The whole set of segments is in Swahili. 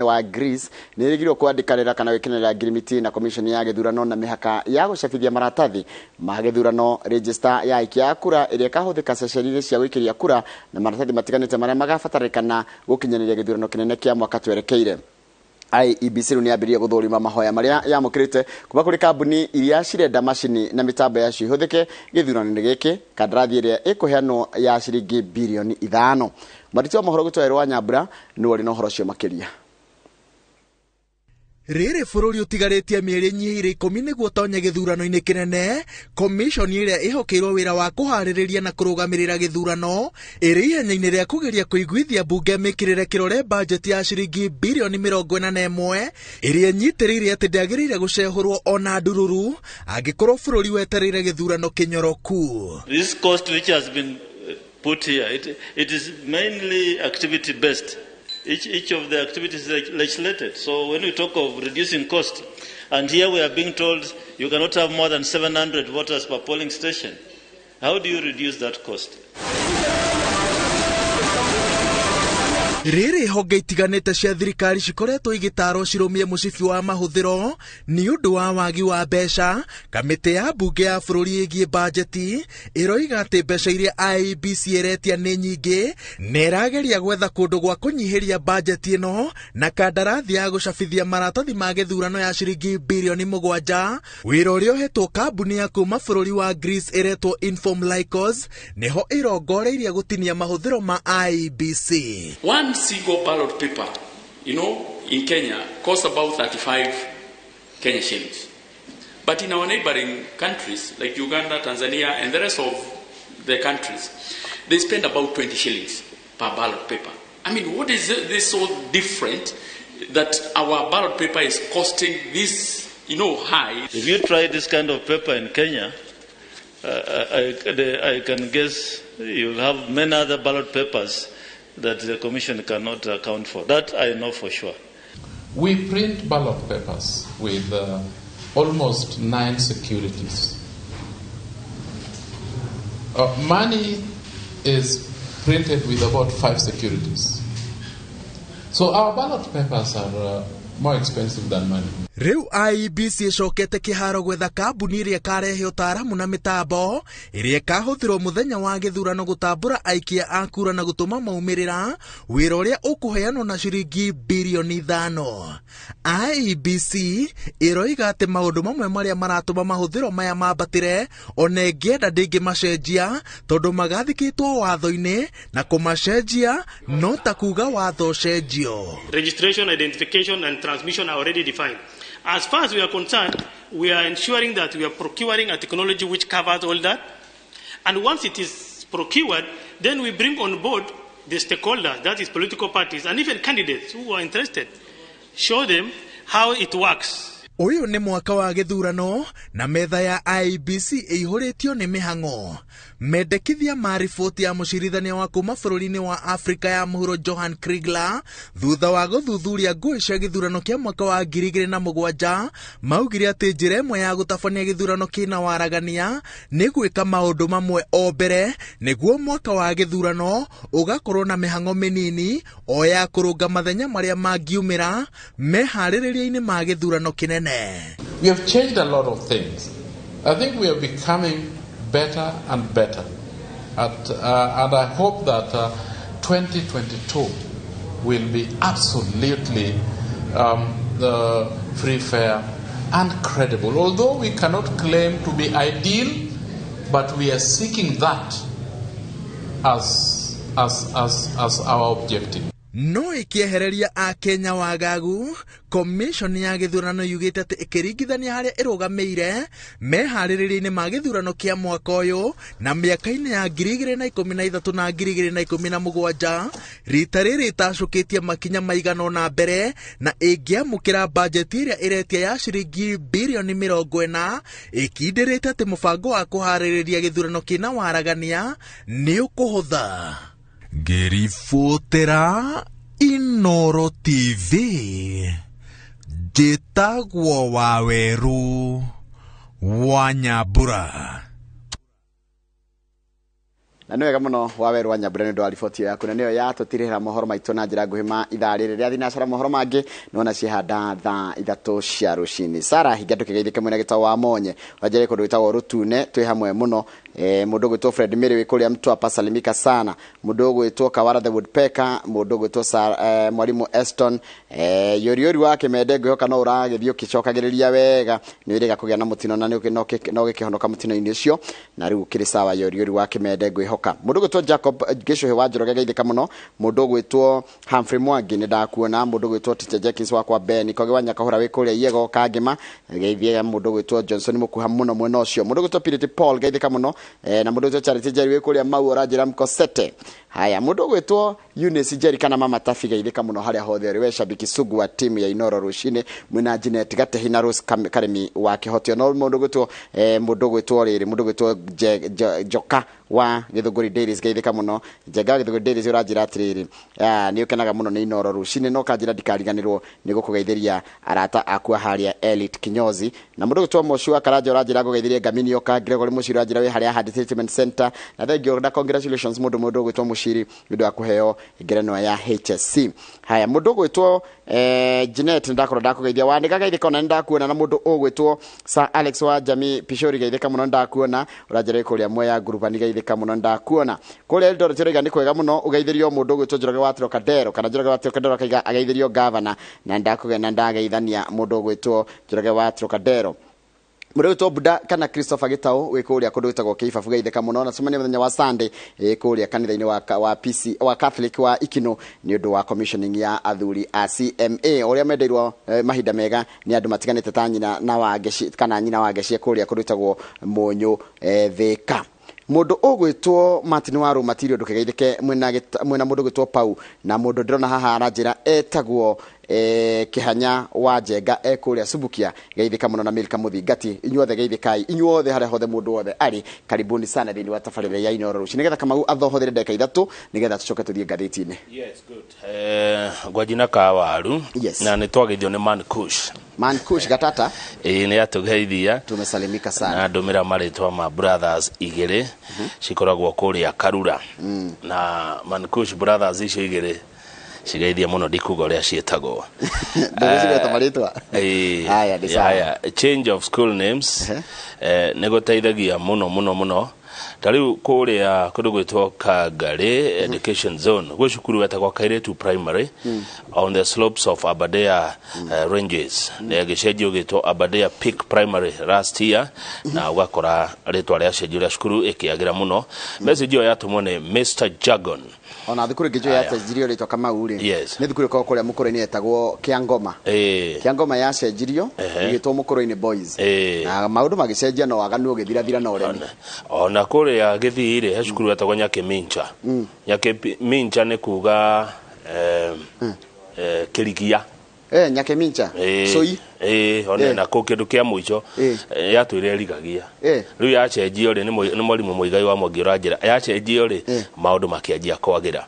wa Greece nirigirwo kwandikanira kana wikinira agreement na commission ya githurano na mihaka ya gucabithia maratathi ma githurano register ya ikia kura iria kahuthika ceceni cia wikiria kura na maratathi matiganite maria magabatarikana gukinyaniria githurano kinene kia mwaka twerekeire. IEBC ni abiria guthurima mahoya maria yamukirite kuba kuri kambuni iria cirenda macini na mitambo ya cio ihuthike githurano giki kandarathi iria ikuheanwo ya ciringi bilioni 5. Marito mahoro gutwerwo wa Nyambura ni wari no horo cio makiria. Rere fururi utigaritie mieri nyiri 10 niguo tonye githurano-ini kinene. Commission iria ihokeirwo wira wa kuhaririria na kurugamirira githurano iri ihenya-ini ria kugeria kuiguithia bunge mikirire kirore budget ya ciringi bilioni 41 iria nyitiriire ati ndiagiriire gucehurwo ona ndururu angikorwo fururi wetereire githurano kinyoroku. This cost which has been put here, it is mainly activity based. Each of the activities is legislated. So when we talk of reducing cost, and here we are being told you cannot have more than 700 voters per polling station, how do you reduce that cost? Riri honge itiganite cia thirikari cikoretwo igitaro cirumie mucibi wa mahuthiro ni undu wa wagi wa mbeca. Kamite ya bunge ya bururi igie bajeti iroiga ati mbeca iria IEBC iretia ni nyingi na irageria gwetha kundu gwa kunyihiria bajeti ino na kandarathi ya gucabithia maratathi ma githurano ya ciringi bilioni 7. Wira uria uhetwo kambuni ya kuma bururi wa Greece iretwo Inform Lycos niho irongoreirie gutinia mahuthiro ma IEBC. One single ballot paper, in Kenya costs about 35 Kenya shillings. But in our neighboring countries like Uganda, Tanzania, and the rest of the countries, they spend about 20 shillings per ballot paper. I mean, what is this so different that our ballot paper is costing this, high? If you try this kind of paper in Kenya, I can guess you'll have many other ballot papers that the Commission cannot account for. That I know for sure. We print ballot papers with almost 9 securities. Money is printed with about 5 securities. So our ballot papers are more expensive than money. Riu IEBC cokete kiharo gwetha kambuni iria karehe utaramu na mitambo iria kahuthirwo muthenya wa githurano gutambura aikia a kura na gutuma maumirira wira uria ukuheanwo na ciringi bilioni 5. IEBC iroiga ati maundu mamwe maria maratuma mahuthiro maya mambatire ona ngienda ndingimacenjia tondu magathikitwo watho-ini na kumacenjia no ta kuga watho cenjio. Registration, identification and transmission are already defined. As far as we are concerned, we are ensuring that we are procuring a technology which covers all that. And once it is procured, then we bring on board the stakeholders, that is political parties, and even candidates who are interested. Show them how it works. Uyu ni mwaka wa githurano na metha ya IEBC ihuritio ni mihango. Mendekithia marifoti ya mucirithania wa kuma bururi-ini wa Afrika ya muhuro Johan Kriegler thutha wa guthuthuria ngui cia githurano kia mwaka wa 2007 maugire ati njira imwe ya gutabania githurano kina waragania ni gwika maundu mamwe o mbere niguo mwaka wa githurano ugakorwo na mihango minini o ya kurunga mathenya maria mangiumira mehaririria-ini ma githurano kinene. We have changed a lot of things. I think we are becoming better and better. And I hope that 2022 will be absolutely free, fair, and credible. Although we cannot claim to be ideal, but we are seeking that as our objective. No ikiehereria a Kenya wagagu, Commission ya githurano yugite ati ikiringithania haria irugameire mehaririria-ini ma githurano kia mwaka uyu na miaka-ini ya 2013 na 2017 rita riri itacukitie makinya maigana na mbere na ingiamukira bajeti iria iretia ya ciringi bilioni 40 ikindirite ati mubango wa kuhaririria githurano kina waragania ni ukuhutha. Gerifotera Inooro TV Jitagwo Waweru wa Nyambura. na niwega muno wawerwa nyambura ndo riboti yaku na niyo yatutirira mohoro maitu na njira nguhima ithari riria thinacara mohoro mangi nona cihanda thaa 3 cia rucini. Sara higa tukigeithike mwena gitawa wa Monye wajere kundu gitawa Rutune twi hamwe muno mundu gwitwo Fred Miri wikuria mtu apasalimika sana, mundu gwitwo Kawara the Woodpecker, mundu gwitwo mwalimu Eston yoriori wake medego yoka no uragithio kicokagiriria wega ni iriga kugia na mutino na no gikihonoka mutino ini ucio na riu kiri sawa yoriori wake medego ihoka. Mundu gwitwo Jacob Gishuhe wajoroge geithika muno, mundu gwitwo Humphrey Mwangi ni ndakuona, mundu gwitwo Teacher Jenkins wakwa Ben koge wanya kahura wikuria yego kagima geithia, mundu gwitwo Johnson mukuha muno mwena ucio, mundu gwitwo Piriti Paul geithika muno na mundu gwitwo Charity Jerry wikuria mau orajira mkosete. Haya, mundu gwitwo Eunice Jerry kana mama Tafi geithika muno haria hothe ri we shabiki sugu wa timu ya Inooro Ruciini mwina Janet Gatehi na Rose Karemi wa Kihotio no mundu gwitwo riri mundu gwitwo Joka wa Githuguri Dairies geithika muno, Jega Githuguri Dairies urajira atiriri ni ukenaga muno ni Inooro Ruciini no kanjira ndikariganirwo ni gukugeithiria arata akwa haria Elite Kinyozi na mundu gwitwo Moshua Karaja urajira gugeithiria Gamini Yoka Gregory Mushiri urajira we haria Hard Treatment Center na thank you na congratulations mundu gwitwo Mushiri ndio akuheo ngerenwa ya HSC. Haya, mundu gwitwo Janet ndakoro ndakugeithia wandika geithika na ndakuona na mundu ugwitwo Sir Alex wa Jamii Pishori geithika muno ndakuona urajira kuria moya group ani geithika muno ndakuona kuria Eldoret tirega ni kwega muno ugeithirio mundu gwitwo Njoroge wa Trocadero kana Njoroge wa Trocadero kaiga ageithirio governor na ndakugena ndageithania mundu gwitwo Njoroge wa Trocadero. Mundu gwitwo Buda kana Christopher Gitao wikuria kundu gwitagwo Kiibabu geithika muno na cemania muthenya wa Sunday kuria kanitha-ini wa PC wa Catholic wa Ikino ni undu wa commissioning ya athuri a CMA uria mendeirwo mahinda mega ni andu matiganite ta nyina na wageci kana nyina wageci kuria kundu gwitagwo Munyu Thika. Mundu ugwitwo Martin Waru Material ndukegeithike mwena mundu gwitwo Pau na mundu ndirona haha arajira etagwo Kihanya wa Njenga kuria Subukia geithika muno na Milka Muthingati inyuothe geithikai inyuothe haria hothe mundu wothe ari karibuni sana thini wa tafarire ya Inooro Ruciini nigetha Kamau athohothere ndeka 3 nigetha tucoke tuthie ngathiti-ini. Yes, good. Gwajina ka waru na ni twagithio ni Man Kush gatata ni atugeithia tumesalimika sana na ndumira maritwa ma brothers igire cikoragwo kuria Karura na Man Kush brothers icio igire cigeithia muno ndikuga uria cietagwo ndugicigeta maritwa haya change of school names negoteithagia muno tariu kuria kundu gwitwo Kagare Education Zone gwe cukuru wetagwo Kairetu Primary on the slopes of Aberdare Ranges negicenjio gitwo Aberdare Peak Primary last year na ugakora ritwa ria cenjio cukuru ikiagira muno message yo yatumwo ni Mr. Jagon ona thukuru gijo ya cenjirio ritwa Kamau ri ni thukuru ko kuria mukuru-ini etagwo Kiangoma Kiangoma ya cenjirio gitwo mukuru-ini boys na maundu magicenjia no waganu ugithira na uremi ona kuria githire he cukuru etagwo Nyakimincha Nyakimincha ni kuga Kirigia Nyakimincha soi ona na ko kindu kia muico yatwire rigagia riu ya cenjio ri ni mwalimu muigai wa Mwangi urajira ya cenjio ri maundu makianjia kwagira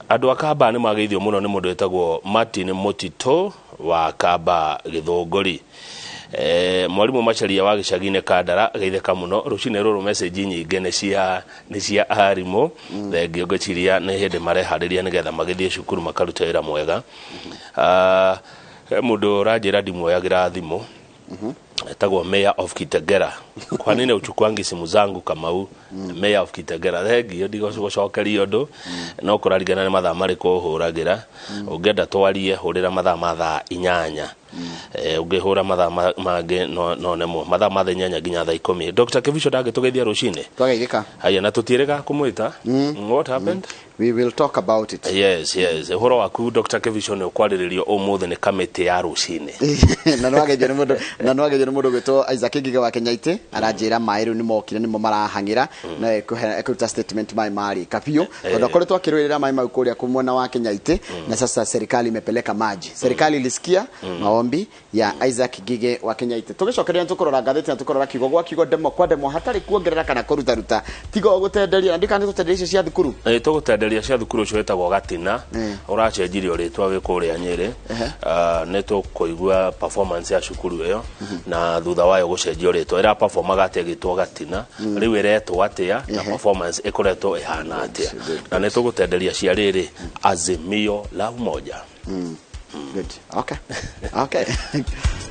andu akamba ni mageithio muno ni mundu etagwo Martin Motito wa Kamba Githunguri mwalimu macharia wa gicagine Kandara geitheka muno rucine ruru message nyinge ni cia arimu thengio ngociria ni hindi marehariria nigetha magithie cukuru makaruta wira mwega mundu rajira ndimoyagira thimu etagwo Mayor of Kitengela kwa nini uchukwangi simu zangu Kamau Mayor of Kitengela thengio ndigocokeria undu no kurarigana ni mathaa mariko huragira ungenda twarie hurira mathaa ma thaa 8 ungihura mathaa mangĩ no nemo mathaa ma 8 nginya thaa 10 Dr. Kevisho ndagĩtũgeithia rucine twageithika haya na tũtierega kumwita what happened we will talk about it yes horo waku Dr. Kevisho nĩ ũkwarĩrĩrio ũmũthĩ nĩ kamĩtĩ ya rucine na nwageje mũndũ gwĩtwo Isaac Ngiga wa Kenyaite aranjĩra maĩru nĩ mokire nĩmo marahangĩra na ekuruta statement mari kapio tondũ koretwo akĩrũĩrĩra maĩ mau kũrĩa kumwena wa Kenyaite na sasa serikali imepeleka maji serikali ilisikia maombi ombi ya Isaac Gige wa Kenya ite tugicokeria tukorora ngatheti na tukorora kigo gwa kigo demo kwa demo hatari kuongerera kana kuruta ruta tigo gutenderia na ndikani gutenderia cia thukuru tugutenderia cia thukuru cio etagwo Gatina uracenjirio ritwa wi kuria Nyeri ne tukuigua performance ya cukuru iyo na thutha wayo gucenjio ritwa ira performa gategitwo Gatina riu iretwo atia na performance ikoretwo ihana atia na ne tugutenderia cia riri Azimio la Umoja. Good. Okay.